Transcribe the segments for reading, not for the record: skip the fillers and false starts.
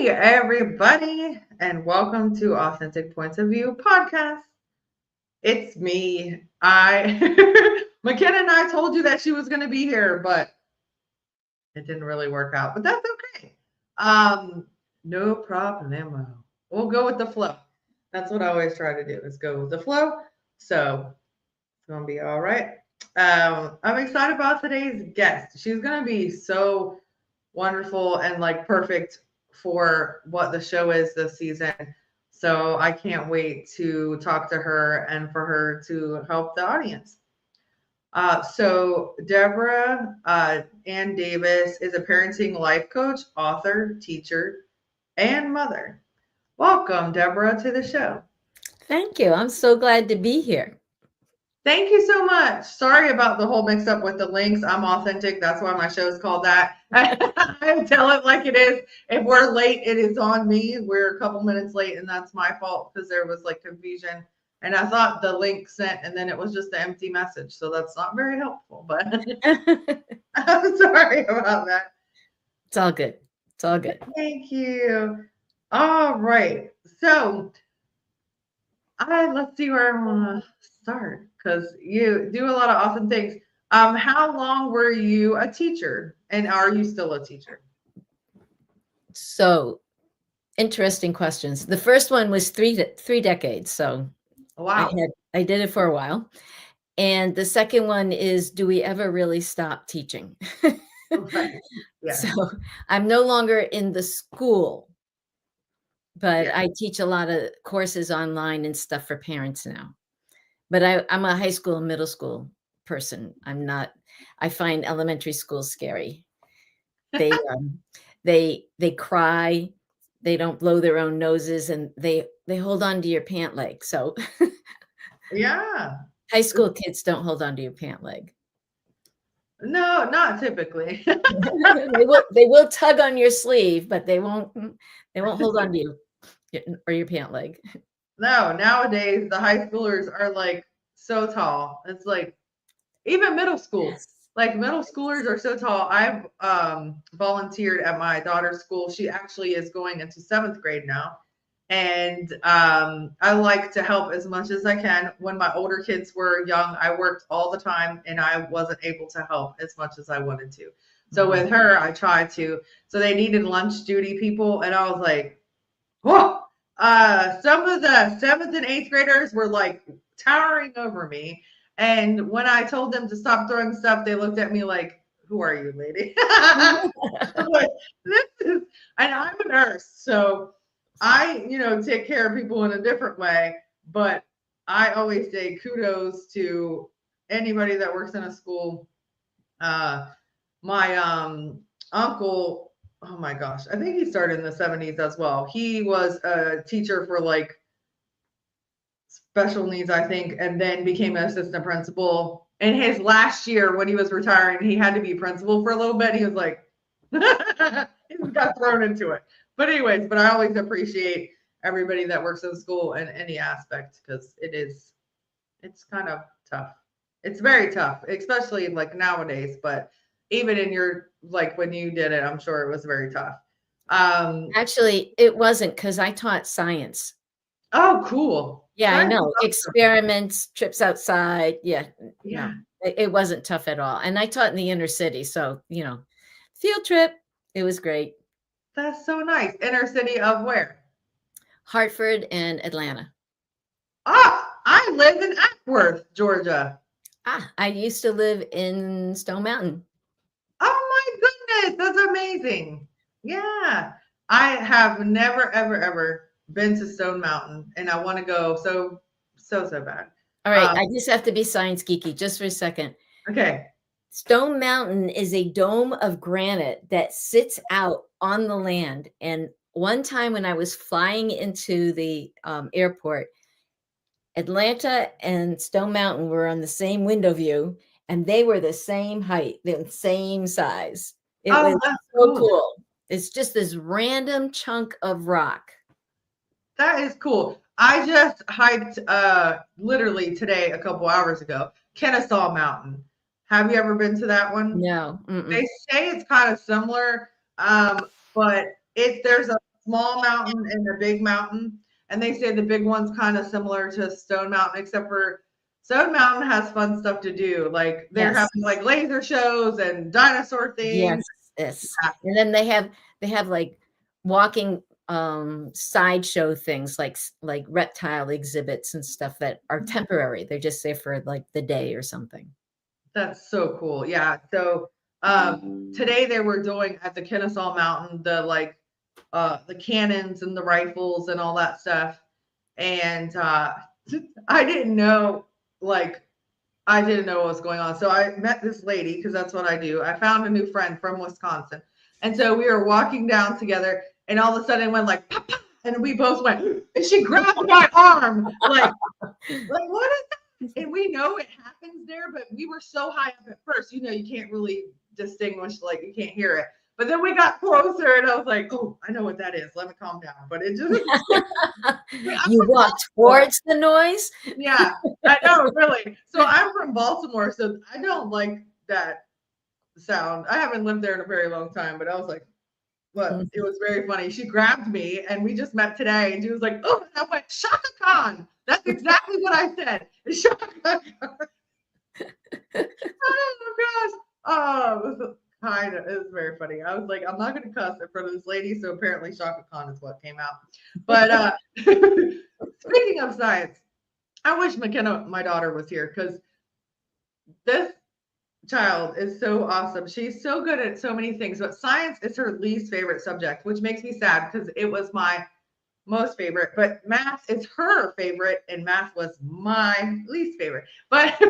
Hey, everybody, and welcome to Authentic Points of View podcast. It's me. McKenna and I told you that she was going to be here, but it didn't really work out. But that's okay. No problemo. We'll go with the flow. That's what I always try to do is go with the flow. So it's going to be all right. I'm excited about today's guest. She's going to be so wonderful and like perfect for what the show is this season. So I can't wait to talk to her and for her to help the audience. So Deborah Ann Davis is a parenting life coach, author, teacher, and mother. Welcome, Deborah, to the show. Thank you. I'm so glad to be here. Thank you so much. Sorry about the whole mix up with the links. I'm authentic. That's why my show is called that. I tell it like it is. If we're late, it is on me. We're a couple minutes late, and that's my fault because there was like confusion. And I thought the link sent, and then it was just an empty message. So that's not very helpful. But I'm sorry about that. It's all good. It's all good. Thank you. All right. So let's see where I want to start because you do a lot of awesome things. How long were you a teacher, and are you still a teacher? So interesting questions. The first one was three decades. So Wow. I did it for a while. And the second one is, do we ever really stop teaching? Okay. Yeah. So I'm no longer in the school, but Yeah. I teach a lot of courses online and stuff for parents now. But I'm a high school and middle school person. I find elementary school scary. They they cry, they don't blow their own noses, and they hold on to your pant leg. So Yeah. high school kids don't hold on to your pant leg. No, not typically. They will tug on your sleeve, but they won't hold on to you or your pant leg. No, nowadays the high schoolers are like so tall. It's like even middle school. Yes. Like middle schoolers are so tall. I've volunteered at my daughter's school. She actually is going into 7th grade now. And I like to help as much as I can. When my older kids were young, I worked all the time and I wasn't able to help as much as I wanted to. So with her, I tried to. So they needed lunch duty people. And I was like, whoa. Some of the 7th and 8th graders were like towering over me. And when I told them to stop throwing stuff, they looked at me like, who are you, lady? I'm like, this is, and I'm a nurse. So I, take care of people in a different way. But I always say kudos to anybody that works in a school. My uncle, oh my gosh, I think he started in the 70s as well. He was a teacher for like special needs, I think, and then became an assistant principal. In his last year, when he was retiring, he had to be principal for a little bit. He was like, he just got thrown into it. But anyways, but I always appreciate everybody that works in school in any aspect because it's kind of tough. It's very tough, especially like nowadays. But even in your like when you did it, I'm sure it was very tough. Actually, it wasn't because I taught science. Oh, cool. Yeah, I Science is know. awesome. Experiments, trips outside. Yeah, Yeah. no, it wasn't tough at all. And I taught in the inner city. So, field trip, it was great. That's so nice. Inner city of where? Hartford and Atlanta. I live in Ackworth, Georgia. I used to live in Stone Mountain. Oh my goodness, that's amazing. Yeah. I have never, ever, ever been to Stone Mountain and I want to go so bad. All right, I just have to be science geeky just for a second. Okay. Stone Mountain is a dome of granite that sits out on the land. And one time when I was flying into the airport, Atlanta and Stone Mountain were on the same window view, and they were the same height, the same size. It was that's so cool. It's just this random chunk of rock. That is cool. I just hiked literally today, a couple hours ago, Kennesaw Mountain. Have you ever been to that one? No. They say it's kind of similar, but there's a small mountain and a big mountain. And they say the big one's kind of similar to Stone Mountain, except for Stone Mountain has fun stuff to do. Like they're Yes. having like laser shows and dinosaur things. Yes. Yes. And then they have like walking sideshow things like reptile exhibits and stuff that are temporary. They're just there for like the day or something. That's so cool. Yeah. So today they were doing at the Kennesaw Mountain the cannons and the rifles and all that stuff. And I didn't know like I didn't know what was going on. So I met this lady because that's what I do. I found a new friend from Wisconsin. And so we were walking down together and all of a sudden it went like pop, pop, and we both went and she grabbed my arm like what is that? And we know it happens there, but we were so high up at first, you can't really distinguish, like you can't hear it. But then we got closer and I was like, oh, I know what that is. Let me calm down. But it just You walk towards the noise? Yeah, I know, really. So I'm from Baltimore, so I don't like that sound. I haven't lived there in a very long time, but I was like, but it was very funny. She grabbed me and we just met today and she was like, oh, and I went, Shaka Khan. That's exactly what I said. Shaka Khan. Oh gosh. Oh, it was very funny. I was like, I'm not gonna cuss in front of this lady, so apparently Shaka Khan is what came out. But speaking of science, I wish McKenna, my daughter, was here because this child is so awesome. She's so good at so many things, but science is her least favorite subject, which makes me sad because it was my most favorite. But math is her favorite, and math was my least favorite. But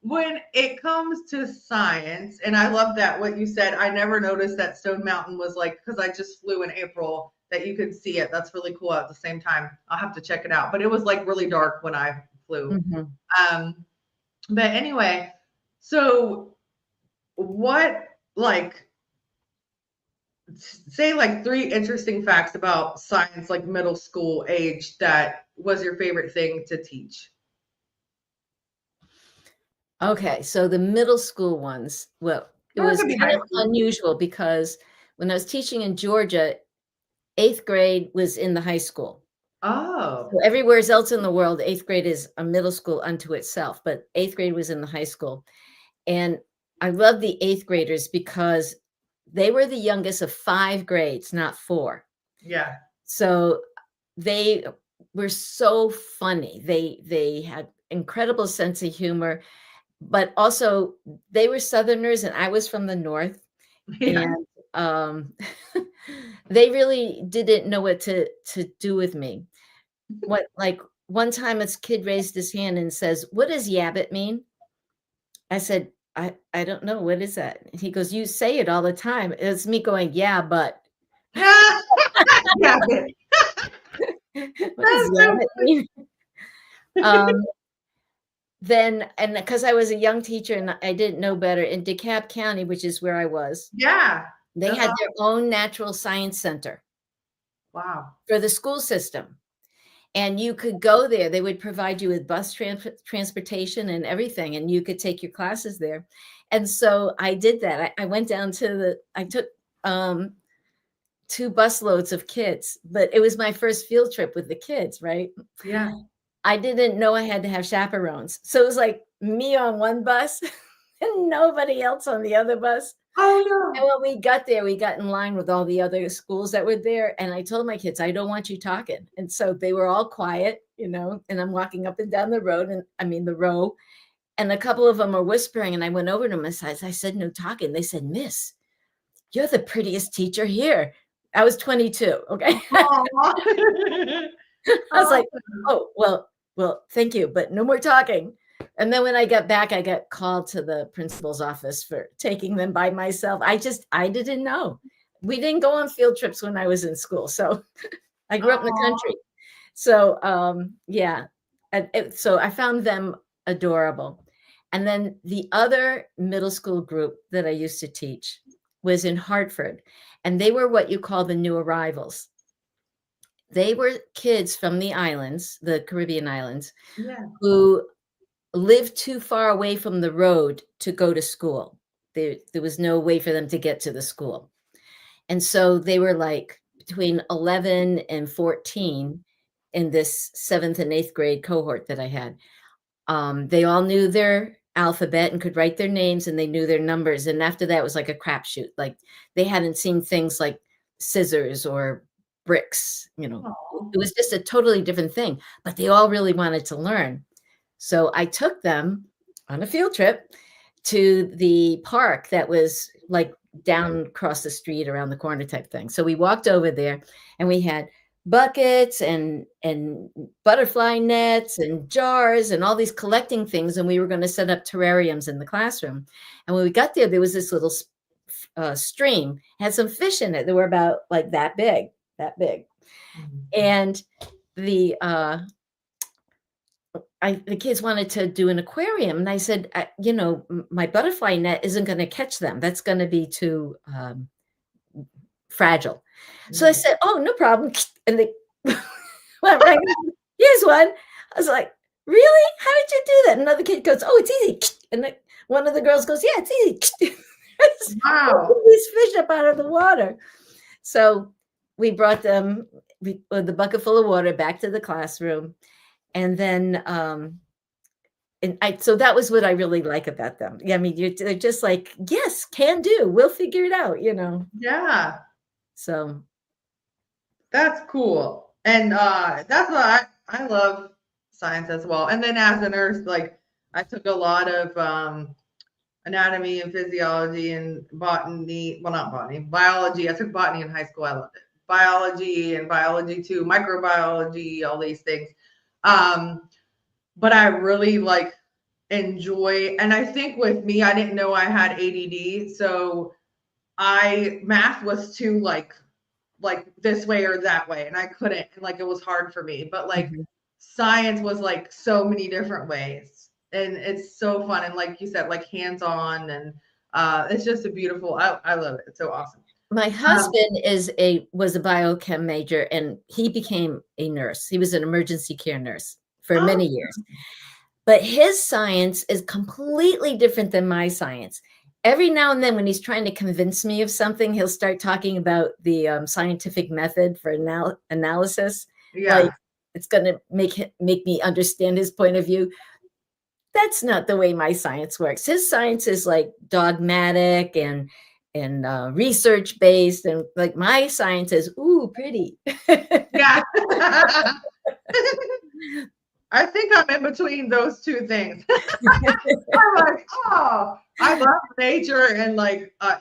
when it comes to science, and I love that what you said, I never noticed that Stone Mountain was like, because I just flew in April, that you could see it. That's really cool at the same time. I'll have to check it out. But it was like really dark when I flew. Mm-hmm. But anyway, so what like say like 3 interesting facts about science like middle school age that was your favorite thing to teach? Okay, so the middle school ones, well, it Or it was could be kind high of school. unusual because when I was teaching in Georgia, 8th grade was in the high school. Oh. So everywhere else in the world, 8th grade is a middle school unto itself, but 8th grade was in the high school. And I love the 8th graders because they were the youngest of 5 grades, not 4. Yeah. So they were so funny. They had incredible sense of humor, but also they were Southerners and I was from the North. Yeah. And they really didn't know what to do with me. What like one time a kid raised his hand and says, "What does yabbit mean?" I said, I don't know. What is that? And he goes, "You say it all the time." It's me going, "Yeah, but." Yeah. What does yabbit mean? Then, and because I was a young teacher and I didn't know better, in DeKalb County, which is where I was, Yeah. they That's had awesome. their own natural science center Wow. for the school system. And you could go there. They would provide you with bus transportation and everything, and you could take your classes there. And so I did that. I went down to I took 2 bus loads of kids, but it was my first field trip with the kids, right? Yeah. I didn't know I had to have chaperones. So it was like me on one bus and nobody else on the other bus. Oh And no. when we got there, we got in line with all the other schools that were there. And I told my kids, I don't want you talking. And so they were all quiet, and I'm walking up and down the road, and I mean the row. And a couple of them were whispering. And I went over to them and I said, no talking. They said, "Miss, you're the prettiest teacher here." I was 22. Okay. I was like, oh, well, thank you, but no more talking. And then when I got back, I got called to the principal's office for taking them by myself. I didn't know. We didn't go on field trips when I was in school. So I grew up in the country. So yeah. So I found them adorable. And then the other middle school group that I used to teach was in Hartford. And they were what you call the new arrivals. They were kids from the islands, the Caribbean islands, Yeah. who lived too far away from the road to go to school. There was no way for them to get to the school. And so they were like between 11 and 14 in this 7th and 8th grade cohort that I had. They all knew their alphabet and could write their names, and they knew their numbers. And after that, it was like a crapshoot. Like they hadn't seen things like scissors or bricks. Oh. It was just a totally different thing. But they all really wanted to learn. So I took them on a field trip to the park that was like down across the street around the corner type thing. So we walked over there, and we had buckets and butterfly nets and jars and all these collecting things, and we were going to set up terrariums in the classroom. And when we got there was this little stream, had some fish in it that were about like that big. And the the kids wanted to do an aquarium, and I said, my butterfly net isn't going to catch them. That's going to be too fragile. So I said, oh, no problem. And they went right, here's one. I was like, really? How did you do that? Another kid goes, oh, it's easy. And one of the girls goes, yeah, it's easy. Wow. These fish up out of the water. So we brought them with the bucket full of water back to the classroom. And then, so that was what I really like about them. Yeah, I mean, they're just like, yes, can do. We'll figure it out, Yeah. So that's cool. And that's what I love science as well. And then as a nurse, like I took a lot of anatomy and physiology and botany. Well, not botany, biology. I took botany in high school. I loved it. Biology and biology too, microbiology, all these things. But I really like enjoy, and I think with me, I didn't know I had ADD, so math was too like this way or that way, and I couldn't, and like it was hard for me. But like science was like so many different ways, and it's so fun, and like you said, like hands-on, and it's just a beautiful. I love it. It's so awesome. My husband was a biochem major, and he became a nurse. He was an emergency care nurse for many years. But his science is completely different than my science. Every now and then when he's trying to convince me of something, he'll start talking about the scientific method for analysis. Yeah. Like it's going to make me understand his point of view. That's not the way my science works. His science is like dogmatic and research based, and like my science is pretty. Yeah. I think I'm in between those two things. I'm like, oh, I love nature, and like I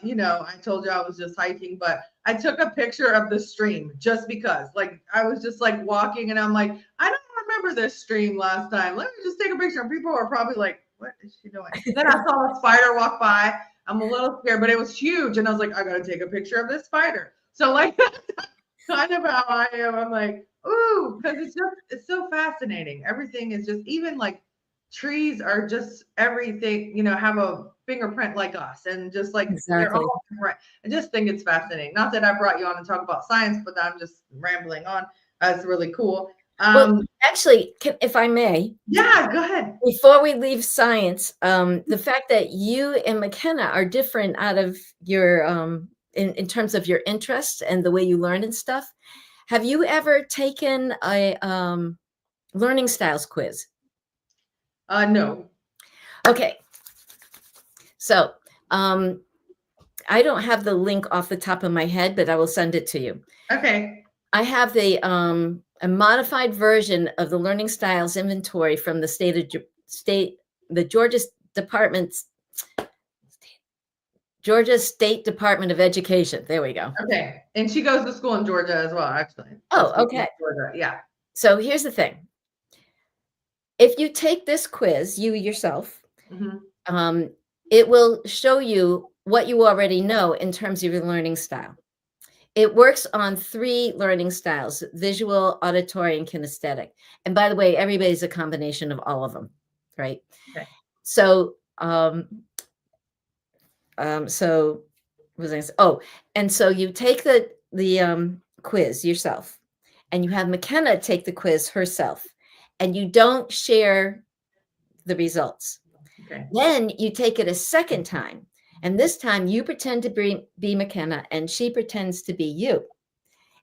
told you I was just hiking, but I took a picture of the stream just because, like, I was just like walking, and I'm like, I don't remember this stream last time. Let me just take a picture. And people are probably like, what is she doing? Then I saw a spider walk by. I'm a little scared, but it was huge, and I was like, I gotta take a picture of this spider. So like, kind of how I am. I'm like, ooh, because it's so fascinating. Everything is just, even like trees are just everything, have a fingerprint like us, and just like they're all different. I just think it's fascinating. Not that I brought you on to talk about science, but I'm just rambling on. That's really cool. Well, actually, if I may. Yeah, go ahead. Before we leave science, the fact that you and McKenna are different out of your in terms of your interest and the way you learn and stuff. Have you ever taken a learning styles quiz? No. Okay. So I don't have the link off the top of my head, but I will send it to you. Okay. I have the a modified version of the learning styles inventory from the Georgia State Department of Education. There we go. Okay. And she goes to school in Georgia as well, actually. Oh, okay. Georgia. Yeah. So here's the thing. If you take this quiz, you yourself, it will show you what you already know in terms of your learning style. It works on 3 learning styles: visual, auditory, and kinesthetic. And by the way, everybody's a combination of all of them, right? Okay. So, so what was I saying? Oh, and so you take the quiz yourself, and you have McKenna take the quiz herself, and you don't share the results. Okay. Then you take it a second time. And this time you pretend to be McKenna, and she pretends to be you.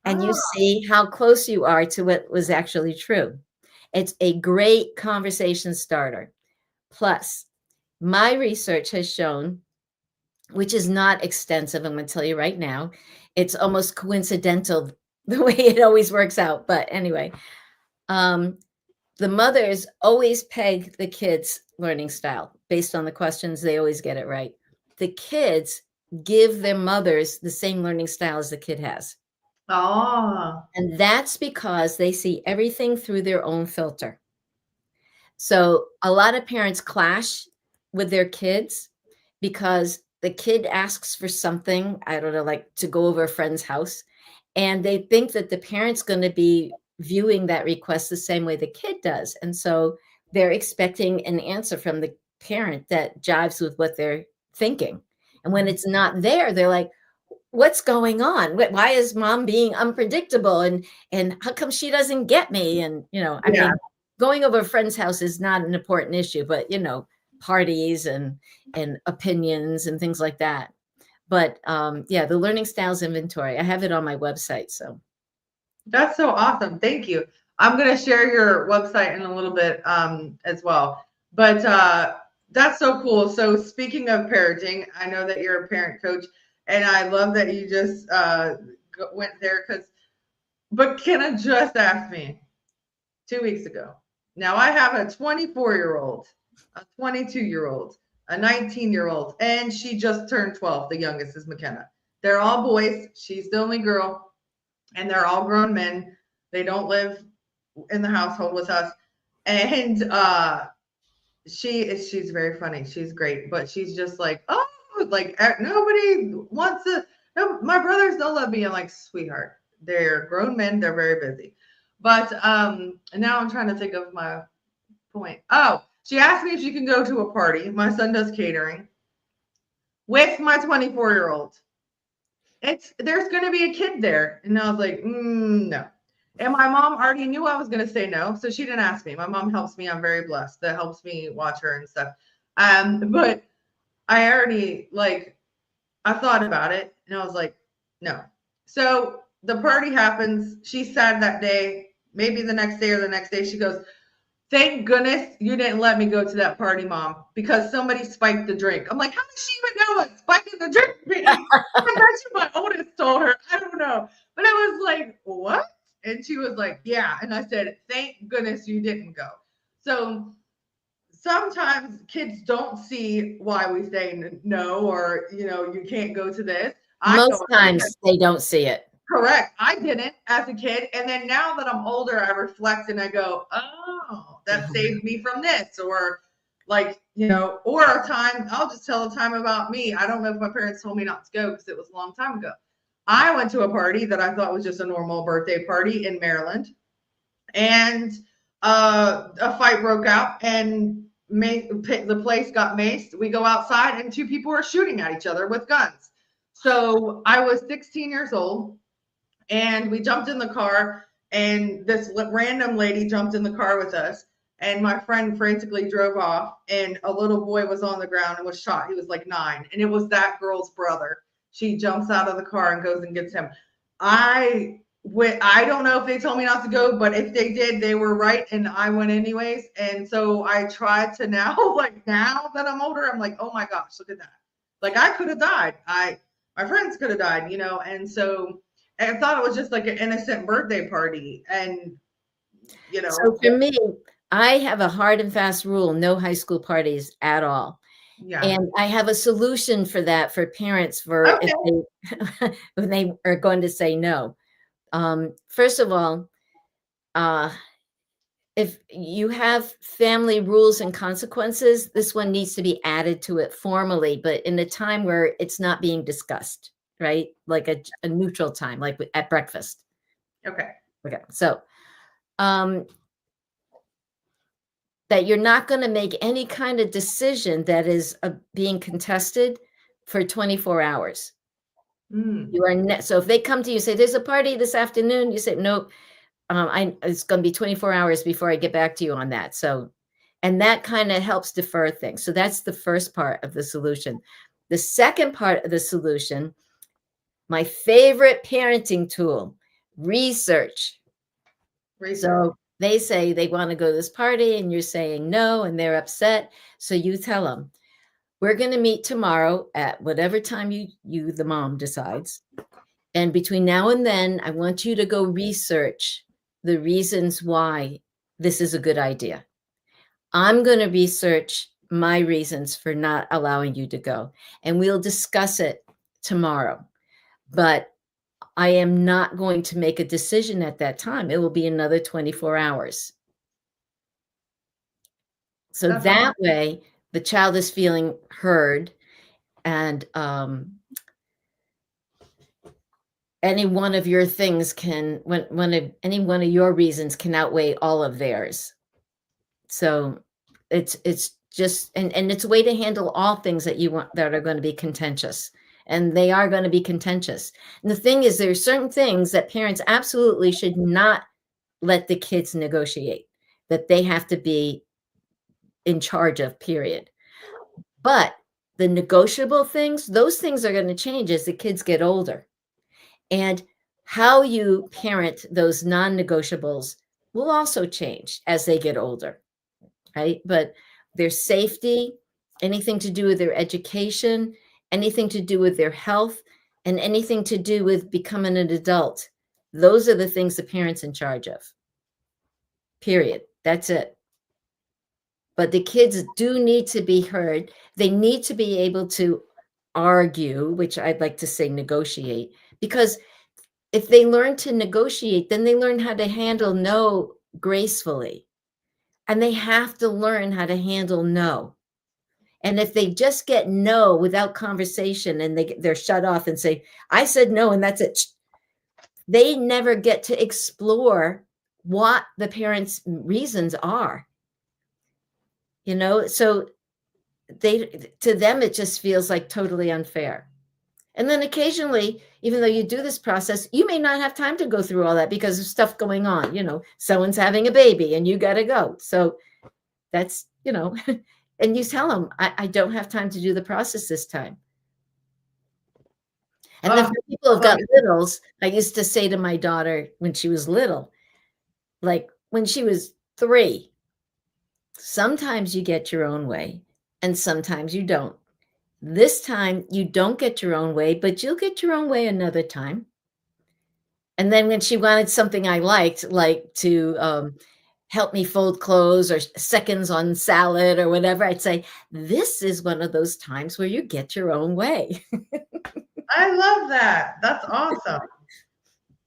and you Ah, see how close you are to what was actually true. It's a great conversation starter. Plus, my research has shown, which is not extensive, I'm going to tell you right now, it's almost coincidental the way it always works out. But anyway, um, the mothers always peg the kids' learning style based on the questions. They always get it right. The kids give their mothers the same learning style as the kid has. ah, And that's because they see everything through their own filter. So a lot of parents clash with their kids because the kid asks for something, I don't know, like to go over a friend's house, and they think that the parent's going to be viewing that request the same way the kid does. And so they're expecting an answer from the parent that jives with what they're thinking. And when it's not there, they're like, what's going on? Why is mom being unpredictable? And how come she doesn't get me? And, I yeah. mean, going over a friend's house is not an important issue, but, parties and opinions and things like that. But yeah, the learning styles inventory, I have it on my website. So That's so awesome. Thank you. I'm going to share your website in a little bit as well. But that's so cool. So speaking of parenting, I know that you're a parent coach, and I love that you just went there but Kenna just asked me 2 weeks ago. Now I have a 24-year-old, a 22-year-old, a 19-year-old, and she just turned 12. The youngest is McKenna. They're all boys. She's the only girl, and they're all grown men. They don't live in the household with us. And she's very funny. She's great, but she's just like, oh, like nobody wants to. No, my brothers don't love me. I'm like, sweetheart, they're grown men. They're very busy. But now I'm trying to think of my point. Oh, she asked me if she can go to a party. My son does catering with my 24-year-old. There's going to be a kid there, and I was like, no. And my mom already knew I was going to say no, so she didn't ask me. My mom helps me. I'm very blessed. That helps me watch her and stuff. But I already I thought about it, and I was like, no. So the party happens. She's sad that day. Maybe the next day or the next day, she goes, thank goodness you didn't let me go to that party, Mom, because somebody spiked the drink. I'm like, how does she even know what spiking the drink means? I bet you my oldest told her. I don't know. But I was like, what? And she was like, yeah. And I said, thank goodness you didn't go. So sometimes kids don't see why we say no, or, you can't go to this. I most know times they don't see it. correct. I didn't as a kid. And then now that I'm older, I reflect and I go, oh, that saved me from this. Or or a time, I'll just tell a time about me. I don't know if my parents told me not to go because it was a long time ago. I went to a party that I thought was just a normal birthday party in Maryland. And a fight broke out and the place got maced. We go outside and two people are shooting at each other with guns. So I was 16 years old, and we jumped in the car, and this random lady jumped in the car with us, and my friend frantically drove off, and a little boy was on the ground and was shot. He was like 9, and it was that girl's brother. She jumps out of the car and goes and gets him. I don't know if they told me not to go, but if they did, they were right, and I went anyways. And so I tried to now, now that I'm older, I'm like, oh my gosh, look at that. Like I could have died. My friends could have died, and so I thought it was just like an innocent birthday party. And, So for me, I have a hard and fast rule, no high school parties at all. yeah. And I have a solution for that for parents for Okay. if they are going to say no. First of all, if you have family rules and consequences, this one needs to be added to it formally, but in a time where it's not being discussed, right? Like a neutral time, like at breakfast. Okay. Okay. So, that you're not going to make any kind of decision that is being contested for 24 hours. You are so if they come to you, say there's a party this afternoon, you say nope. It's going to be 24 hours before I get back to you on that. So, and that kind of helps defer things. So that's the first part of the solution. The second part of the solution, my favorite parenting tool, Research. So they say they want to go to this party and you're saying no and they're upset. So you tell them, we're going to meet tomorrow at whatever time you, the mom, decides. And between now and then, I want you to go research the reasons why this is a good idea. I'm going to research my reasons for not allowing you to go, and we'll discuss it tomorrow. But I am not going to make a decision at that time. It will be another 24 hours. So that way, the child is feeling heard, and any one of your things can, any one of your reasons can outweigh all of theirs. So it's just, and it's a way to handle all things that you want that are going to be contentious. And they are going to be contentious. And the thing is, there are certain things that parents absolutely should not let the kids negotiate, that they have to be in charge of, period. But the negotiable things, those things are going to change as the kids get older. And how you parent those non-negotiables will also change as they get older, right? But their safety, anything to do with their education, anything to do with their health, and anything to do with becoming an adult, those are the things the parent's in charge of. Period. That's it. But the kids do need to be heard. They need to be able to argue, which I'd like to say negotiate, because if they learn to negotiate, then they learn how to handle no gracefully. And they have to learn how to handle no. And if they just get no without conversation and they're shut off and say, I said no, and that's it, they never get to explore what the parents' reasons are. You know, so to them, it just feels like totally unfair. And then occasionally, even though you do this process, you may not have time to go through all that because of stuff going on. You know, someone's having a baby and you got to go. So that's, you know, and you tell them, I don't have time to do the process this time. And then for people who've got littles, I used to say to my daughter when she was little, like when she was 3, sometimes you get your own way and sometimes you don't. This time you don't get your own way, but you'll get your own way another time. And then when she wanted something I liked, like to help me fold clothes or seconds on salad or whatever, I'd say, this is one of those times where you get your own way. I love that. That's awesome.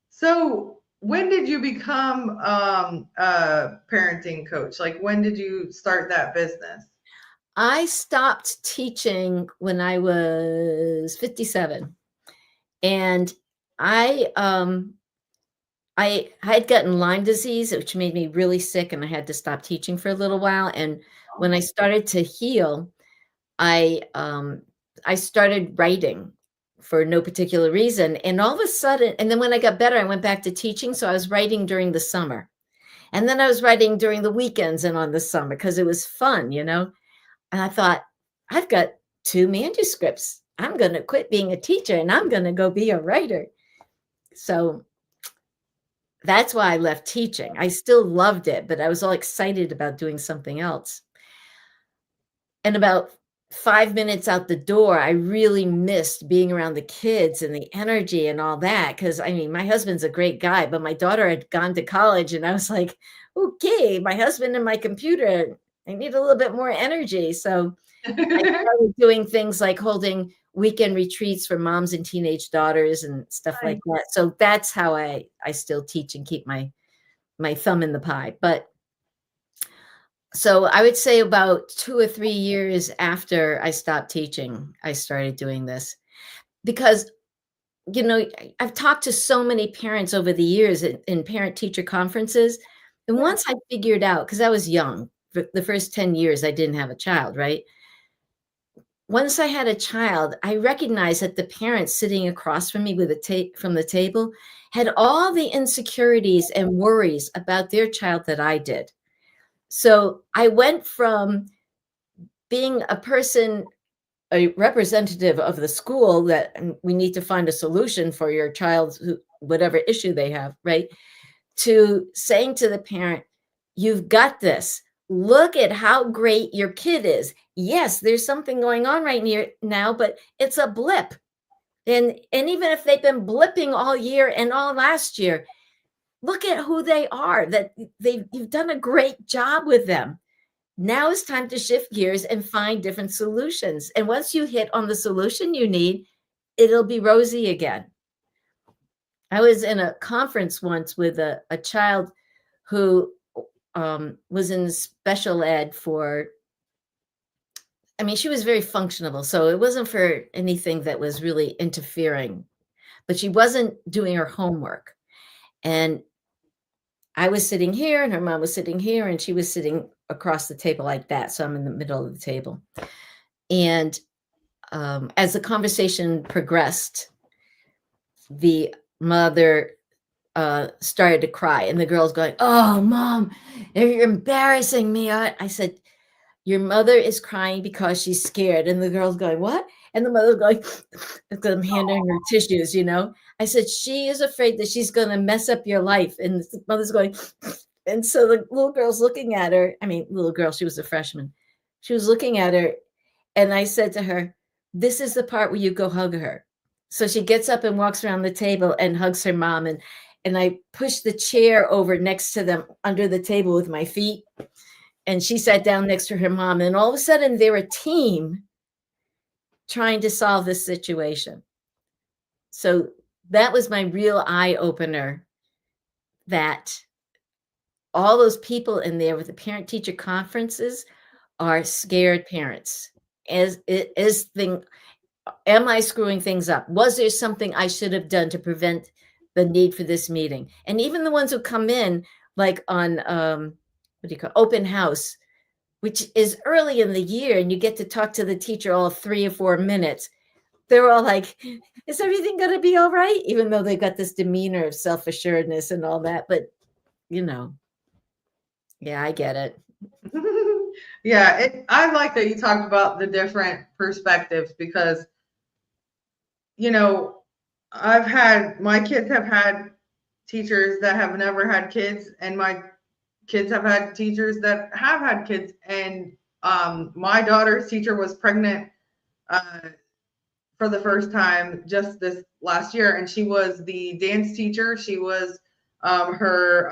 So when did you become a parenting coach? Like, when did you start that business? I stopped teaching when I was 57. And I had gotten Lyme disease, which made me really sick, and I had to stop teaching for a little while. And when I started to heal, I started writing for no particular reason. And all of a sudden, and then when I got better, I went back to teaching. So I was writing during the summer. And then I was writing during the weekends and on the summer because it was fun, you know. And I thought, I've got 2 manuscripts. I'm going to quit being a teacher and I'm going to go be a writer. So that's why I left teaching. I still loved it, but I was all excited about doing something else. And about 5 minutes out the door, I really missed being around the kids and the energy and all that. Cause I mean, my husband's a great guy, but my daughter had gone to college and I was like, okay, my husband and my computer, I need a little bit more energy. So I started doing things like holding weekend retreats for moms and teenage daughters and stuff like that. So that's how I still teach and keep my thumb in the pie. But so I would say about 2 or 3 years after I stopped teaching, I started doing this because, you know, I've talked to so many parents over the years in parent-teacher conferences. And once I figured out, because I was young, for the first 10 years, I didn't have a child, right? Once I had a child, I recognized that the parents sitting across from me from the table had all the insecurities and worries about their child that I did. So I went from being a person, a representative of the school that we need to find a solution for your child whatever issue they have, right? To saying to the parent, you've got this. Look at how great your kid is. Yes, there's something going on right now, but it's a blip. And even if they've been blipping all year and all last year, look at who they are, that you've done a great job with them. Now it's time to shift gears and find different solutions. And once you hit on the solution you need, it'll be rosy again. I was in a conference once with a child who was in special ed for, I mean, she was very functional, so it wasn't for anything that was really interfering, but she wasn't doing her homework. And I was sitting here and her mom was sitting here and she was sitting across the table like that. So I'm in the middle of the table. And as the conversation progressed, the mother started to cry and the girl's going, "Oh, Mom, you're embarrassing me." I said, "Your mother is crying because she's scared." And the girl's going, "What?" And the mother's going, because I'm handing her tissues, I said, "She is afraid that she's going to mess up your life." And the mother's going, and so the little girl's looking at her. I mean, little girl, she was a freshman. She was looking at her. And I said to her, "This is the part where you go hug her." So she gets up and walks around the table and hugs her mom. And I pushed the chair over next to them under the table with my feet. And she sat down next to her mom. And all of a sudden, they're a team trying to solve this situation. So that was my real eye opener, that all those people in there with the parent teacher conferences are scared parents. Am I screwing things up? Was there something I should have done to prevent the need for this meeting? And even the ones who come in, like on open house, which is early in the year, and you get to talk to the teacher all 3 or 4 minutes, they're all like, "Is everything going to be all right?" Even though they got this demeanor of self-assuredness and all that. But, yeah, I get it. Yeah, I like that you talked about the different perspectives because, my kids have had teachers that have never had kids, and my kids have had teachers that have had kids. And my daughter's teacher was pregnant for the first time just this last year, and she was the dance teacher. She was her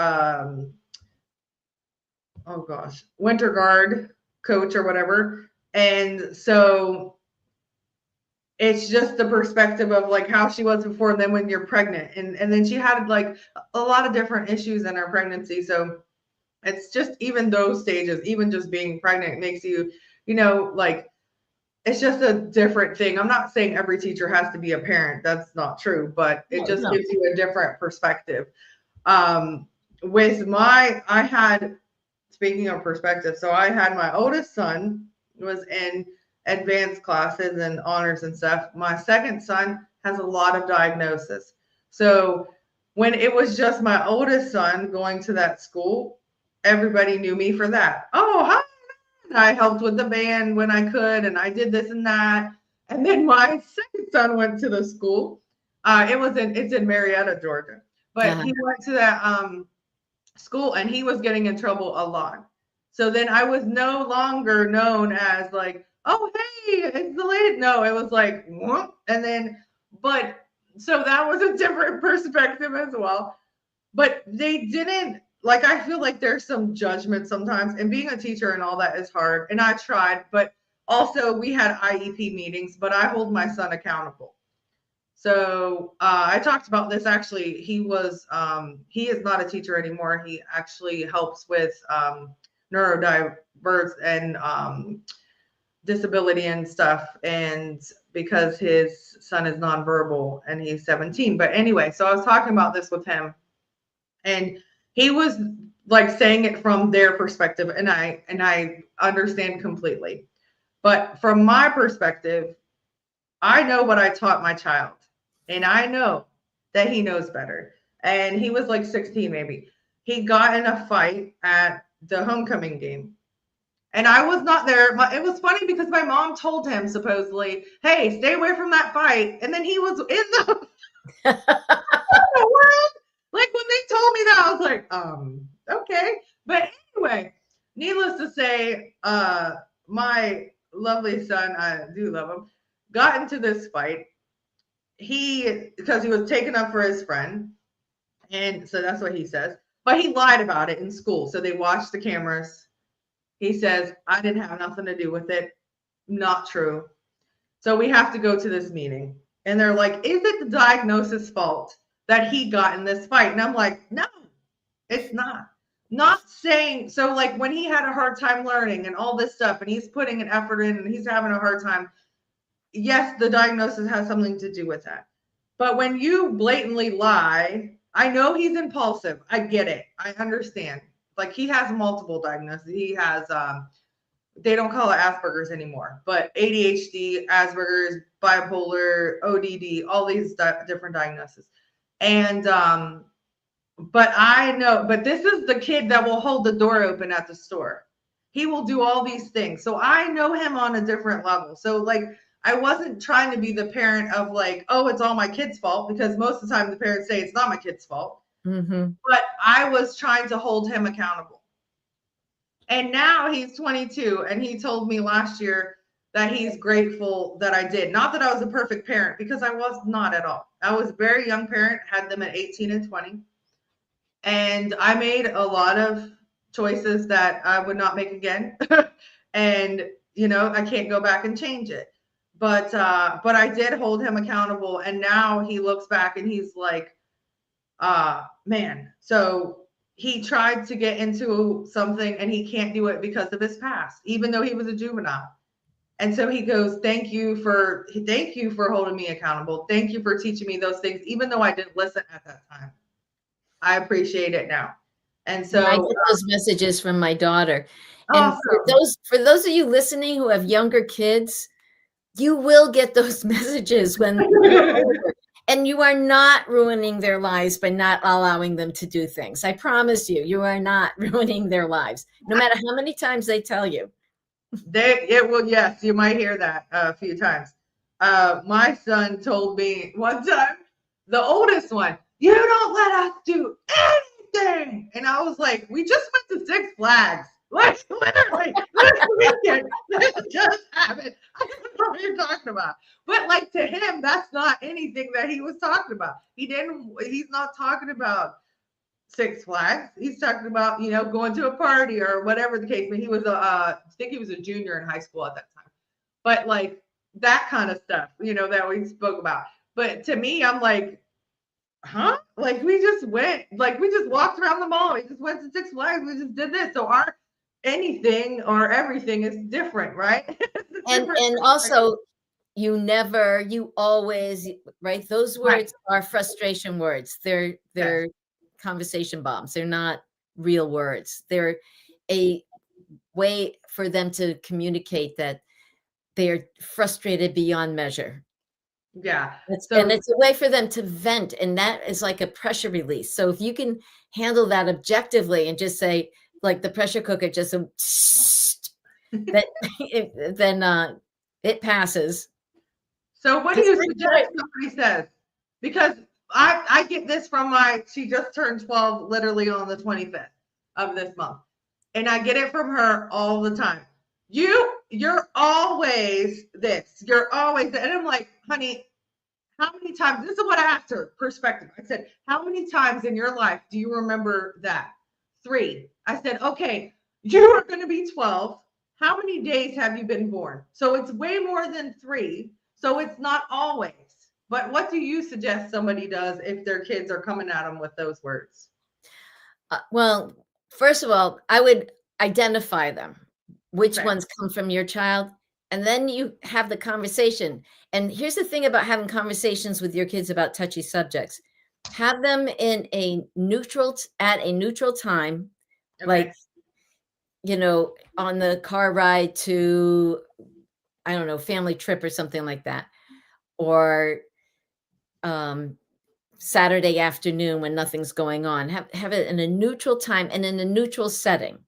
winter guard coach or whatever. And so it's just the perspective of like how she was before and then when you're pregnant. And then she had like a lot of different issues in her pregnancy. So it's just even those stages, even just being pregnant makes you, like, it's just a different thing. I'm not saying every teacher has to be a parent. That's not true, but it just gives you a different perspective. Speaking of perspective, so I had my oldest son was in advanced classes and honors and stuff. My second son has a lot of diagnosis. So when it was just my oldest son going to that school, everybody knew me for that. "Oh, hi." I helped with the band when I could, and I did this and that. And then my second son went to the school. It's in Marietta, Georgia. But he went to that school, and he was getting in trouble a lot. So then I was no longer known as like, "Oh, hey, it's the lady." No, it was like, "What?" And then, so that was a different perspective as well. But they didn't, like, I feel like there's some judgment sometimes, and being a teacher and all that is hard. And I tried, but also we had IEP meetings, but I hold my son accountable. So I talked about this actually. He is not a teacher anymore. He actually helps with neurodiverse and disability and stuff. And because his son is nonverbal and he's 17. But anyway, so I was talking about this with him, and he was like saying it from their perspective, and I understand completely. But from my perspective, I know what I taught my child, and I know that he knows better. And he was like 16 maybe. He got in a fight at the homecoming game. And I was not there. It was funny because my mom told him supposedly, "Hey, stay away from that fight." And then he was in the the world? Like when they told me that, I was like, okay. But anyway, needless to say, my lovely son, I do love him, got into this fight. Because he was taken up for his friend, and so that's what he says. But he lied about it in school. So they watched the cameras. He says, I didn't have nothing to do with it. Not true. So we have to go to this meeting. And they're like, is it the diagnosis fault that he got in this fight? And I'm like, no, it's not. Not saying so, like when he had a hard time learning and all this stuff, and he's putting an effort in and he's having a hard time. Yes, the diagnosis has something to do with that. But when you blatantly lie, I know he's impulsive. I get it. I understand. Like he has multiple diagnoses. He has they don't call it Asperger's anymore, but ADHD, Asperger's, bipolar, ODD, all these different diagnoses. And but I know, but this is the kid that will hold the door open at the store. He will do all these things. So I know him on a different level. So like I wasn't trying to be the parent of like, oh, it's all my kid's fault, because most of the time the parents say it's not my kid's fault. Mm-hmm. But I was trying to hold him accountable. And now he's 22, and he told me last year that he's grateful that I did. Not that I was a perfect parent, because I was not at all. I was a very young parent, had them at 18 and 20. And I made a lot of choices that I would not make again. And, you know, I can't go back and change it. But I did hold him accountable. And now he looks back and he's like, man, so he tried to get into something and he can't do it because of his past, even though he was a juvenile. And so he goes, thank you for holding me accountable. Thank you for teaching me those things, even though I didn't listen at that time. I appreciate it now. And so I get those messages from my daughter. awesome. And for those of you listening who have younger kids, you will get those messages when you're older. And you are not ruining their lives by not allowing them to do things. I promise you, you are not ruining their lives, no matter how many times they tell you. It will, yes, you might hear that a few times. My son told me one time, the oldest one, you don't let us do anything. And I was like, we just went to Six Flags. Like literally, this weekend, this just happened. I don't know what you're talking about. But like to him, that's not anything that he was talking about. He's not talking about Six Flags. He's talking about, you know, going to a party or whatever the case. But he was I think he was a junior in high school at that time. But like that kind of stuff, you know, that we spoke about. But to me, I'm like, huh? Like we just walked around the mall. We just went to Six Flags. We just did this. So our anything or everything is different, right? And also you always, right? Those words are frustration words. They're conversation bombs. They're not real words. They're a way for them to communicate that they're frustrated beyond measure. Yeah. And it's a way for them to vent. And that is like a pressure release. So if you can handle that objectively and just say, like the pressure cooker, just then it passes. So what do you suggest somebody says? Because I get this from she just turned 12 literally on the 25th of this month. And I get it from her all the time. You're always this. You're always that. And I'm like, honey, how many times? This is what I asked her, perspective. I said, how many times in your life do you remember that? 3. I said, okay, you are going to be 12. How many days have you been born? So it's way more than 3. So it's not always. But what do you suggest somebody does if their kids are coming at them with those words? Well, first of all, I would identify them. Which ones come from your child? And then you have the conversation. And here's the thing about having conversations with your kids about touchy subjects. Have them at a neutral time, like, you know, on the car ride to, I don't know, family trip or something like that. Or Saturday afternoon when nothing's going on. Have it in a neutral time and in a neutral setting.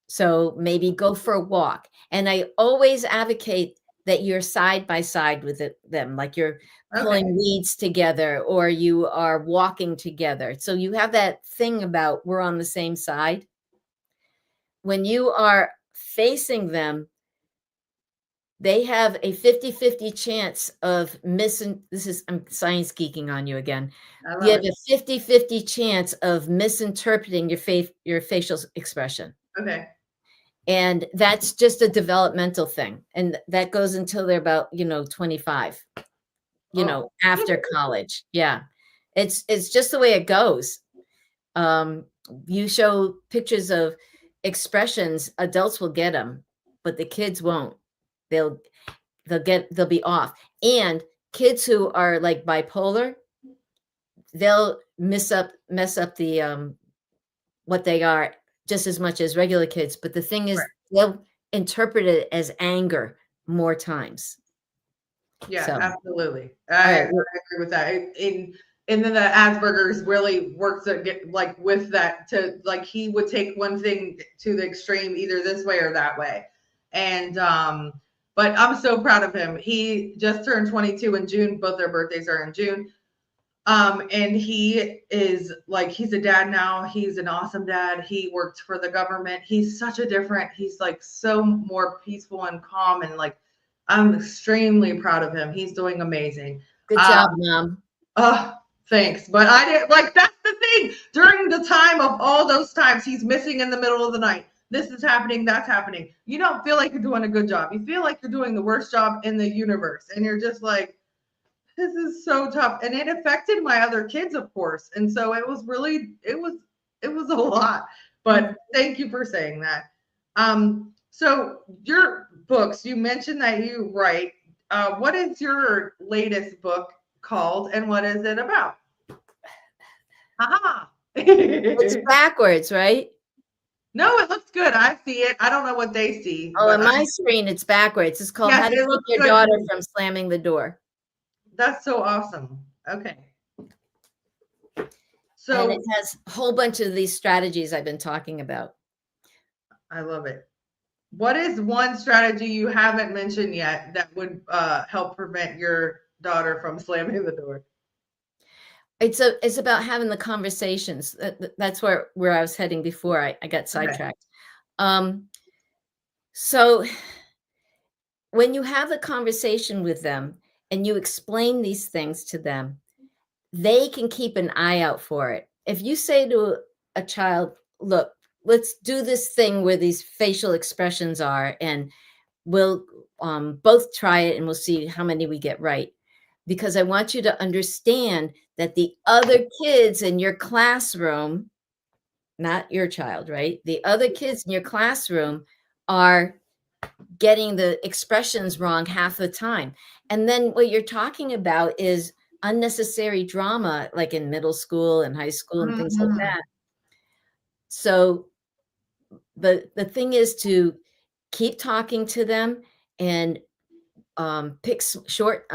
So maybe go for a walk. And I always advocate that you're side by side with them, like you're Okay. pulling weeds together or you are walking together. So you have that thing about we're on the same side. When you are facing them, they have a 50-50 chance of missing. This is, I'm science geeking on you again. I You love have it. a 50-50 chance of misinterpreting your facial expression. Okay. And that's just a developmental thing. And that goes until they're about, 25, Oh. after college. Yeah. It's just the way it goes. Um, you show pictures of expressions, adults will get them, but the kids won't. They'll they'll be off. And kids who are like bipolar, they'll mess up the what they are just as much as regular kids. But the thing is, Right. they'll interpret it as anger more times. Yeah, So, absolutely. all I right. agree with that. And then the Asperger's really works to get like with that to like he would take one thing to the extreme either this way or that way. And but I'm so proud of him. He just turned 22 in June. Both their birthdays are in June. And he is like he's a dad now. He's an awesome dad. He worked for the government. He's such a different, he's like so more peaceful and calm and like I'm extremely proud of him. He's doing amazing. Good Uh job, Mom. oh, thanks. But I didn't like that's the thing. During the time of all those times he's missing in the middle of the night. This is happening, that's happening. You don't feel like you're doing a good job. You feel like you're doing the worst job in the universe. And you're just like, this is so tough. And it affected my other kids, of course. And so it was really, it was a lot. But thank you for saying that. So your books, you mentioned that you write. What is your latest book called and what is it about? Haha. It's backwards, right? No, it looks good. I see it. I don't know what they see, Oh, but on my screen, it's backwards. It's called How yes, to it Keep looks Your good. Daughter from Slamming the Door. That's so awesome. Okay. And it So has a whole bunch of these strategies I've been talking about. I love it. What is one strategy you haven't mentioned yet that would help prevent your daughter from slamming the door? It's about having the conversations. That's where I was heading before I got Okay. sidetracked. So when you have a conversation with them and you explain these things to them, they can keep an eye out for it. If you say to a child, look, let's do this thing where these facial expressions are, and we'll both try it and we'll see how many we get right. Because I want you to understand that the other kids in your classroom, not your child, right? The other kids in your classroom are getting the expressions wrong half the time. And then what you're talking about is unnecessary drama, like in middle school and high school and things like Mhm. that. So the thing is to keep talking to them and pick short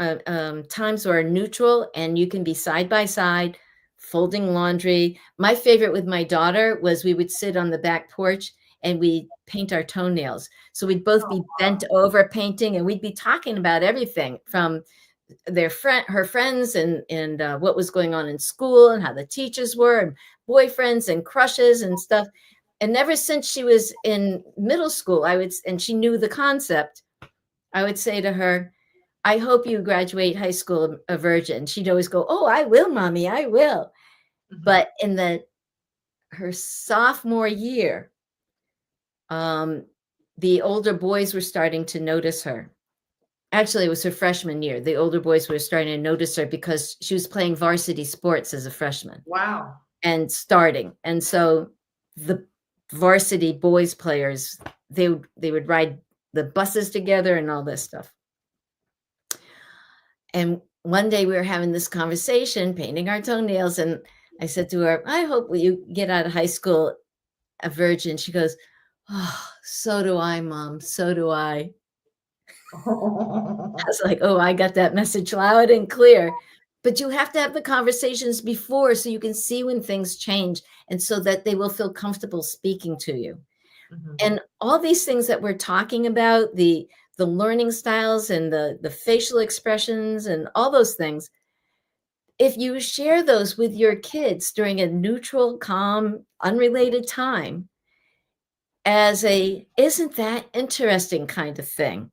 times where are neutral and you can be side by side folding laundry. My favorite with my daughter was we would sit on the back porch and we paint our toenails. So we'd both be bent over painting and we'd be talking about everything from her friends and what was going on in school and how the teachers were and boyfriends and crushes and stuff. And ever since she was in middle school, and she knew the concept, I would say to her, I hope you graduate high school a virgin. She'd always go, oh, I will, mommy, I will. Mhm. But in her sophomore year, the older boys were starting to notice her. Actually, it was her freshman year. The older boys were starting to notice her because she was playing varsity sports as a freshman Wow. and starting. And so the varsity boys players, they would ride the buses together and all this stuff. And one day we were having this conversation, painting our toenails, and I said to her, I hope you get out of high school a virgin. She goes, oh, so do I, Mom. So do I. I was like, oh, I got that message loud and clear. But you have to have the conversations before so you can see when things change and so that they will feel comfortable speaking to you. Mhm. And all these things that we're talking about, the the learning styles and the facial expressions and all those things, if you share those with your kids during a neutral, calm, unrelated time as a "isn't that interesting" kind of thing,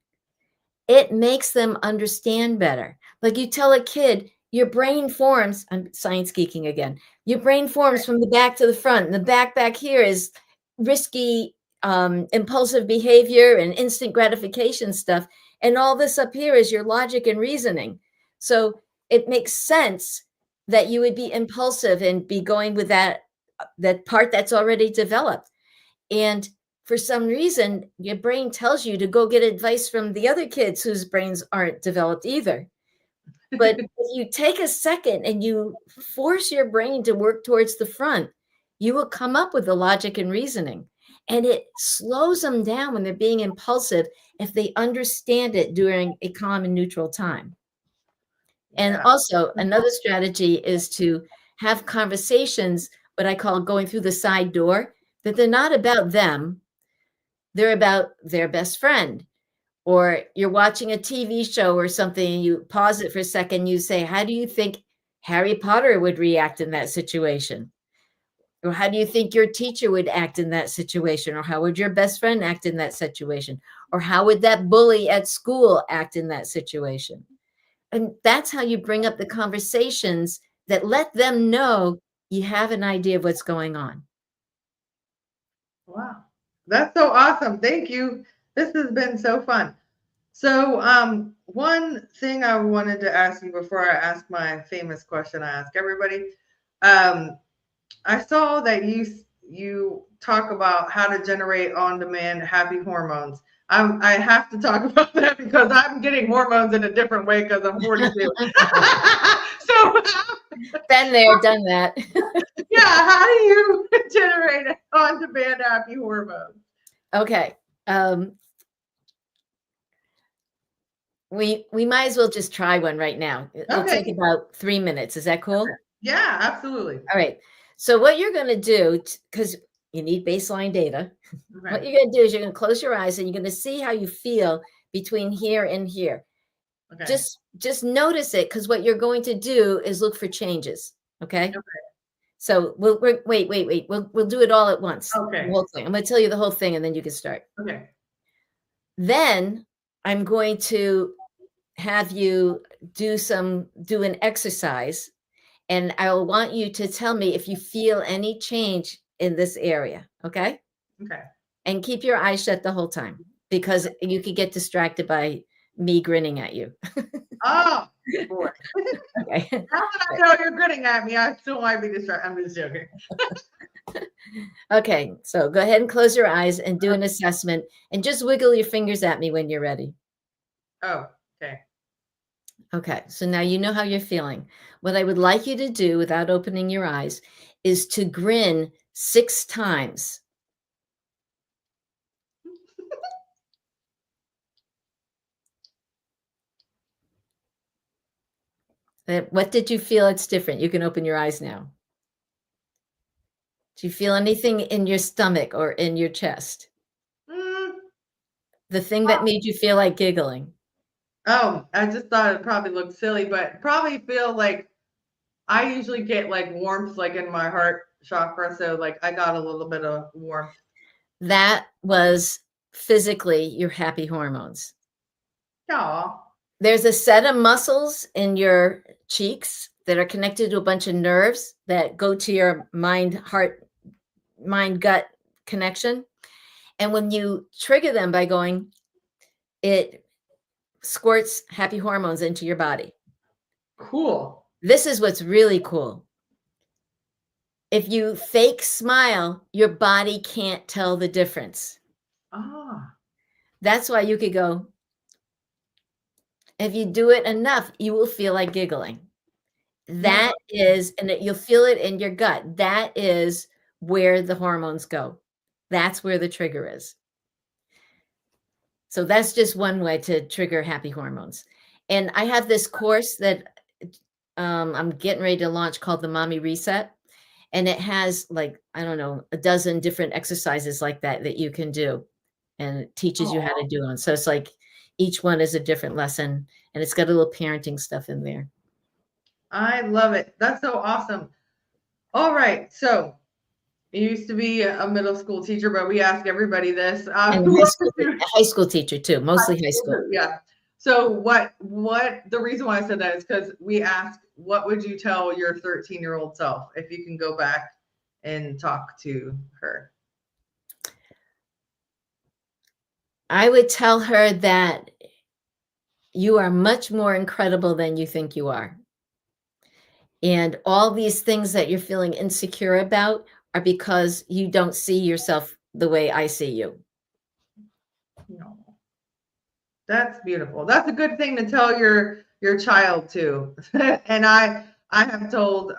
it makes them understand better. Like you tell a kid, your brain forms, I'm science geeking again, your brain forms from the back to the front, and the back here is risky, impulsive behavior and instant gratification stuff. And all this up here is your logic and reasoning. So it makes sense that you would be impulsive and be going with that part that's already developed. And for some reason, your brain tells you to go get advice from the other kids whose brains aren't developed either. But if you take a second and you force your brain to work towards the front, you will come up with the logic and reasoning. And it slows them down when they're being impulsive if they understand it during a calm and neutral time. And also, another strategy is to have conversations, what I call going through the side door, that they're not about them, they're about their best friend. Or you're watching a TV show or something, and you pause it for a second, you say, "How do you think Harry Potter would react in that situation?" Or how do you think your teacher would act in that situation? Or how would your best friend act in that situation? Or how would that bully at school act in that situation? And that's how you bring up the conversations that let them know you have an idea of what's going on. Wow. That's so awesome. Thank you. This has been so fun. So, one thing I wanted to ask you before I ask my famous question I ask everybody, I saw that you talk about how to generate on-demand happy hormones. I have to talk about that because I'm getting hormones in a different way because I'm 42. So, Been there, done that. yeah, how do you generate on-demand happy hormones? Okay. We might as well just try one right now. It'll take Okay. about 3 minutes. Is that cool? Yeah, absolutely. All right. So what you're going to do, because you need baseline data, what Okay. you're going to do is you're going to close your eyes and you're going to see how you feel between here and here. Okay. Just notice it, because what you're going to do is look for changes. Okay. Okay. So wait. We'll do it all at once. Okay. The whole thing. I'm going to tell you the whole thing, and then you can start. Okay. Then I'm going to have you do an exercise, and I will want you to tell me if you feel any change in this area. Okay. Okay. And keep your eyes shut the whole time, because you could get distracted by me grinning at you. Oh, boy. Okay. Now that I know you're grinning at me, I still might be distracted. I'm just joking. Okay. So go ahead and close your eyes and do an assessment, and just wiggle your fingers at me when you're ready. Oh, okay. Okay. So now you know how you're feeling. What I would like you to do without opening your eyes is to grin 6 times. What did you feel? It's different. You can open your eyes now. Do you feel anything in your stomach or in your chest? Mm, The thing that made you feel like giggling? oh, I just thought it probably looked silly, but probably feel like I usually get like warmth like in my heart chakra. So like I got a little bit of warmth. That was physically your happy hormones. Yeah. There's a set of muscles in your cheeks that are connected to a bunch of nerves that go to your mind, heart, mind, gut connection. And when you trigger them by going, it squirts happy hormones into your body. Cool. This is what's really cool. If you fake smile, your body can't tell the difference. Ah. That's why you could go, if you do it enough, you will feel like giggling. That is, and you'll feel it in your gut. That is where the hormones go. That's where the trigger is. So that's just one way to trigger happy hormones. And I have this course that I'm getting ready to launch called the Mommy Reset. And it has, like, I don't know, a dozen different exercises like that you can do. And it teaches you how to do them. So it's like each one is a different lesson, and it's got a little parenting stuff in there. I love it. That's so awesome. All right. So you used to be a middle school teacher, but we ask everybody this. And Who a high school teacher too, mostly high school. yeah. So what the reason why I said that is because we ask, what would you tell your 13-year-old self if you can go back and talk to her? I would tell her that you are much more incredible than you think you are. And all these things that you're feeling insecure about are because you don't see yourself the way I see you. No. That's beautiful. That's a good thing to tell your child too. And I have told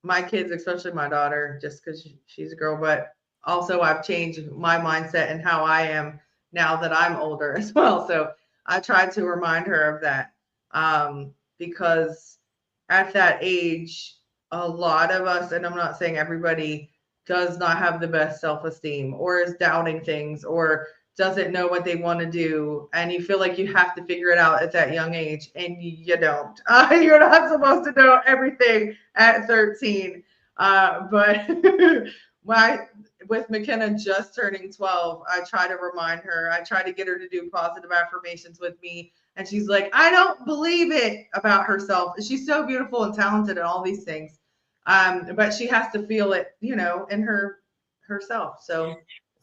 my kids, especially my daughter, just because she's a girl, but also I've changed my mindset and how I am now that I'm older as well. So I try to remind her of that because at that age, a lot of us, and I'm not saying everybody, does not have the best self-esteem or is doubting things or doesn't know what they want to do, and you feel like you have to figure it out at that young age, and you don't. You're not supposed to know everything at 13. But my with McKenna just turning 12, I try to remind her. I try to get her to do positive affirmations with me, and she's like, I don't believe it about herself. She's so beautiful and talented and all these things, but she has to feel it, in herself.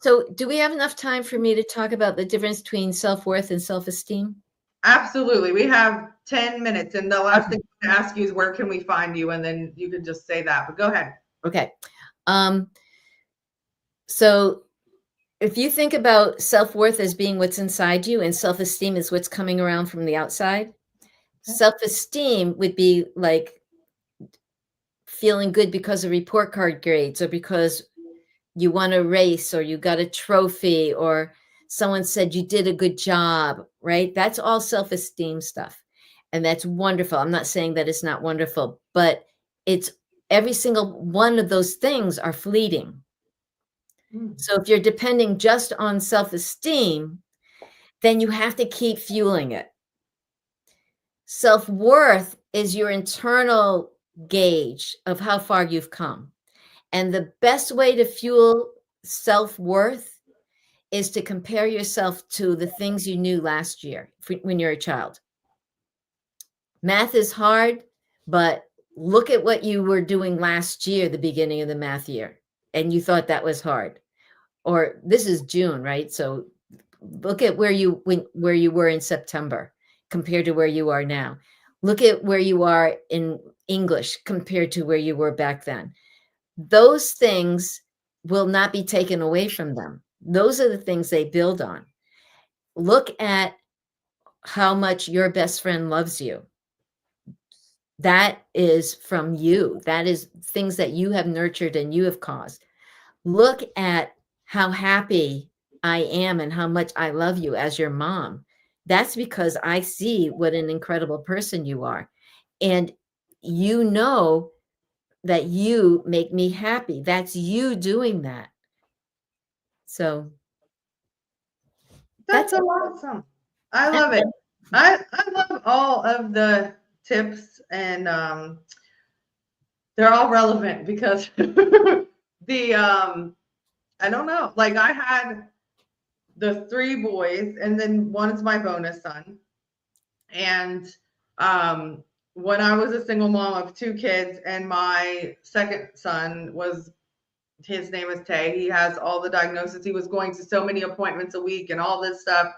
So do we have enough time for me to talk about the difference between self-worth and self-esteem? Absolutely. We have 10 minutes. And the last thing I'm going to ask you is where can we find you? And then you can just say that. But go ahead. Okay. So if you think about self-worth as being what's inside you and self-esteem is what's coming around from the outside, self-esteem would be like feeling good because of report card grades or because you won a race or you got a trophy or someone said you did a good job, right? That's all self-esteem stuff. And that's wonderful. I'm not saying that it's not wonderful, but it's every single one of those things are fleeting. So if you're depending just on self-esteem, then you have to keep fueling it. Self-worth is your internal gauge of how far you've come. And the best way to fuel self-worth is to compare yourself to the things you knew last year when you're a child. Math is hard, but look at what you were doing last year, the beginning of the math year, and you thought that was hard. Or this is June, right? So look at where you were in September compared to where you are now. Look at where you are in English compared to where you were back then. Those things will not be taken away from them. Those are the things they build on. Look at how much your best friend loves you. That is from you. That is things that you have nurtured and you have caused. Look at how happy I am and how much I love you as your mom. That's because I see what an incredible person you are. And you know that you make me happy. That's you doing that. So That's so awesome. I love it. I love all of the tips, and they're all relevant because I don't know, like I had the 3 boys, and then one is my bonus son. And when I was a single mom of 2 kids, and my second son was, his name is Tay. He has all the diagnoses. He was going to so many appointments a week and all this stuff.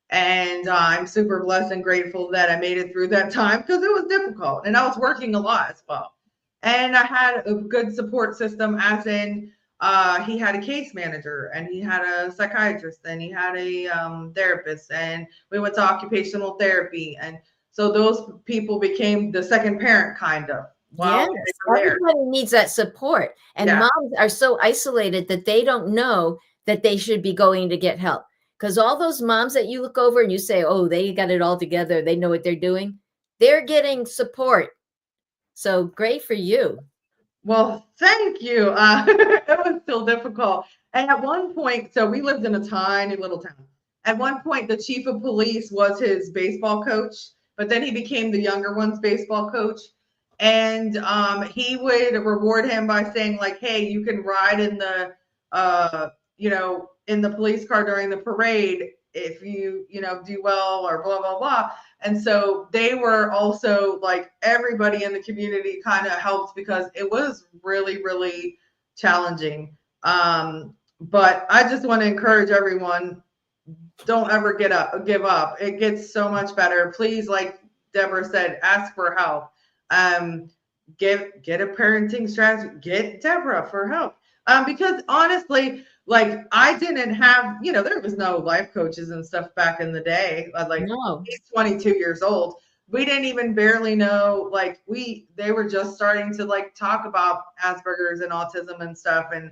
And I'm super blessed and grateful that I made it through that time because it was difficult. And I was working a lot as well. And I had a good support system, as in he had a case manager and he had a psychiatrist and he had a therapist, and we went to occupational therapy. And so those people became the second parent kind of. Yes, everybody needs that support. And moms are so isolated that they don't know that they should be going to get help. Because all those moms that you look over and you say, oh, they got it all together, they know what they're doing, they're getting support. So great for you. Well, thank you. It was still difficult. And at one point, so we lived in a tiny little town. at one point the chief of police was his baseball coach, but then he became the younger one's baseball coach. And he would reward him by saying like, hey, you can ride in the in the police car during the parade if you do well or blah blah blah. And so they were also like, everybody in the community kind of helped because it was really really challenging. But I just want to encourage everyone, don't ever give up. It gets so much better. Please, like Deborah said, ask for help. Um, get a parenting strategy. Get Deborah for help. Because honestly, like I didn't have, there was no life coaches and stuff back in the day. Like No. he's 22 years old. We didn't even barely know, like they were just starting to like talk about Asperger's and autism and stuff. And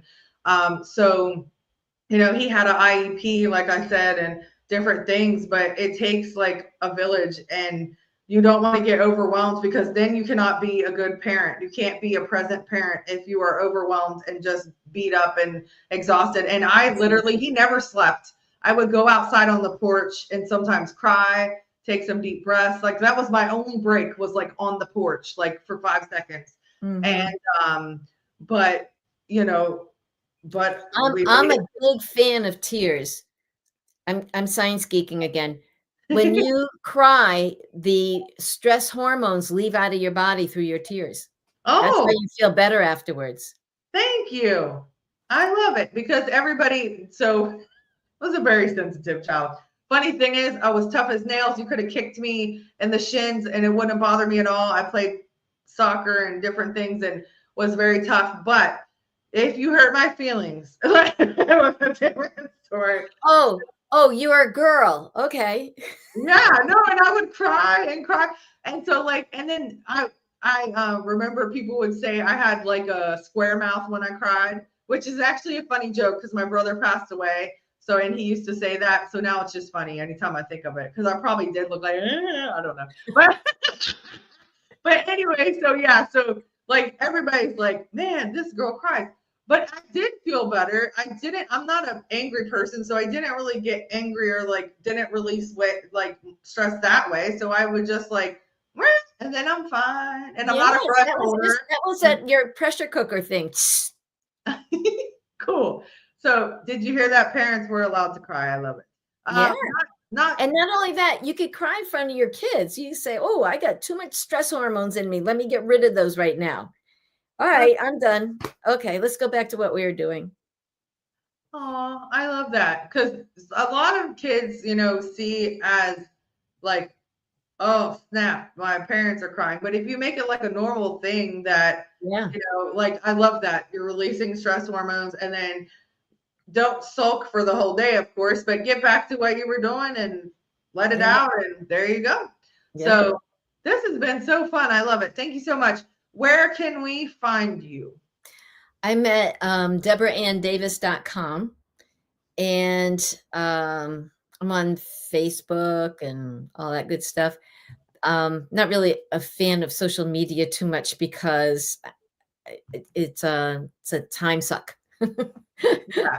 so he had an IEP, like I said, and different things, but it takes like a village, and you don't want to get overwhelmed because then you cannot be a good parent. You can't be a present parent if you are overwhelmed and just beat up and exhausted. And he never slept. I would go outside on the porch and sometimes cry, take some deep breaths. Like that was my only break, was like on the porch, like for 5 seconds. Mm-hmm. And, but, but I'm a big fan of tears. I'm science geeking again. When you cry, the stress hormones leave out of your body through your tears. That's why you feel better afterwards. Thank you. I love it because I was a very sensitive child. Funny thing is, I was tough as nails. You could have kicked me in the shins and it wouldn't bother me at all. I played soccer and different things and was very tough. But if you hurt my feelings, it was a different story. Oh, you're a girl. Okay. Yeah, no, and I would cry and cry. And so and then I remember people would say I had like a square mouth when I cried, which is actually a funny joke because my brother passed away. So, and he used to say that. So now it's just funny anytime I think of it, because I probably did look like, I don't know. But anyway, so yeah, so like everybody's like, man, this girl cries. But I did feel better. I'm not an angry person, so I didn't really get angry or like didn't release stress that way. So I would just like, and then I'm fine. And I'm not a breath holder. That was your pressure cooker thing. Cool. So did you hear that? Parents were allowed to cry. I love it. Yeah. And not only that, you could cry in front of your kids. You say, oh, I got too much stress hormones in me. Let me get rid of those right now. All right, I'm done. Okay, let's go back to what we were doing. Oh, I love that, because a lot of kids, see as like, oh snap, my parents are crying. But if you make it like a normal thing that, I love that you're releasing stress hormones, and then don't sulk for the whole day, of course, but get back to what you were doing and let it out, and there you go. Yeah. So this has been so fun. I love it. Thank you so much. Where can we find you? I'm at DeborahAnnDavis.com, and I'm on Facebook and all that good stuff. Not really a fan of social media too much because it's a time suck. Yeah.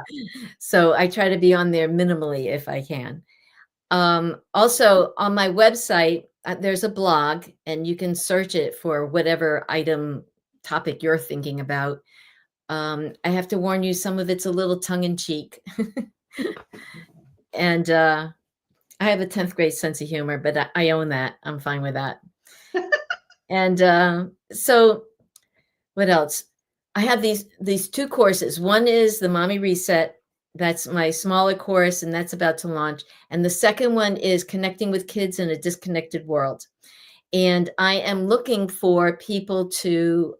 So I try to be on there minimally if I can. Also on my website, there's a blog, and you can search it for whatever topic you're thinking about. I have to warn you, some of it's a little tongue-in-cheek. And I have a 10th grade sense of humor, but I own that. I'm fine with that. And so what else? I have these two courses. One is the Mommy Reset. That's my smaller course, and that's about to launch. And the second one is Connecting with Kids in a Disconnected World. And I am looking for people to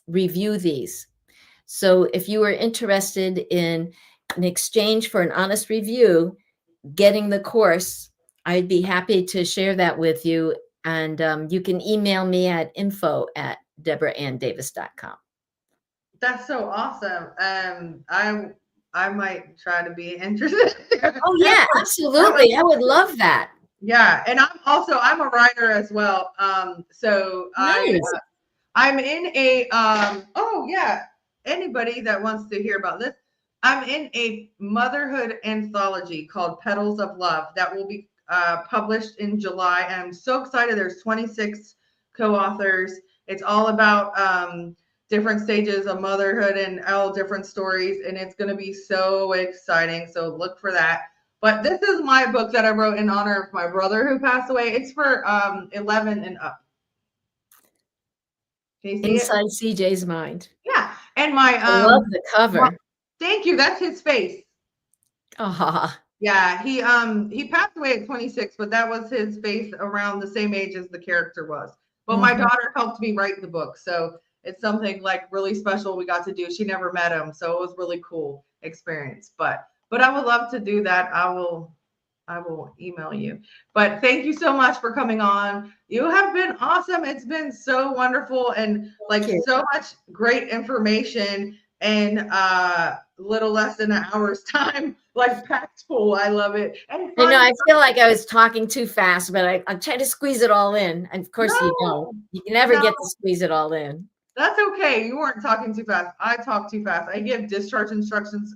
review these. So if you are interested in exchange for an honest review, getting the course, I'd be happy to share that with you. And you can email me at info@DeborahAnnDavis.com. That's so awesome. I might try to be interested. Oh yeah, absolutely. I would love that. Yeah, and I'm a writer as well. So nice. I'm in a oh yeah, anybody that wants to hear about this. I'm in a motherhood anthology called Petals of Love that will be published in July. And I'm so excited. There's 26 co-authors. It's all about different stages of motherhood and all different stories. And it's going to be so exciting. So look for that. But this is my book that I wrote in honor of my brother who passed away. It's for 11 and up. Can you see it? Inside CJ's mind. Yeah. And my I love the cover. thank you. That's his face. Ah. Yeah, he passed away at 26, but that was his face around the same age as the character was. But my daughter helped me write the book, so it's something like really special we got to do. She never met him, so it was really cool experience. But I would love to do that. I will email you. But thank you so much for coming on. You have been awesome. It's been so wonderful and like so much great information in little less than an hour's time, like packed full. I love it. And I know, I feel like I was talking too fast, but I'm trying to squeeze it all in. And of course you don't. You can never get to squeeze it all in. That's okay. You weren't talking too fast. I talk too fast. I give discharge instructions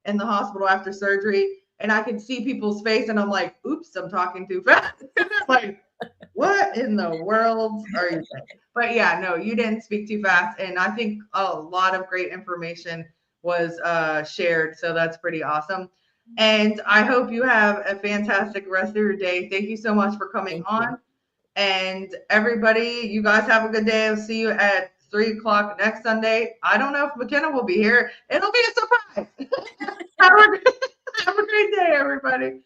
in the hospital after surgery, and I can see people's face, and I'm like, oops, I'm talking too fast. And they're like, what in the world are you saying? But yeah, no, you didn't speak too fast. And I think a lot of great information was shared. So that's pretty awesome. And I hope you have a fantastic rest of your day. Thank you so much for coming on. And everybody, you guys have a good day. I'll see you at 3:00 next Sunday. I don't know if McKenna will be here. It'll be a surprise. Have a great day, everybody.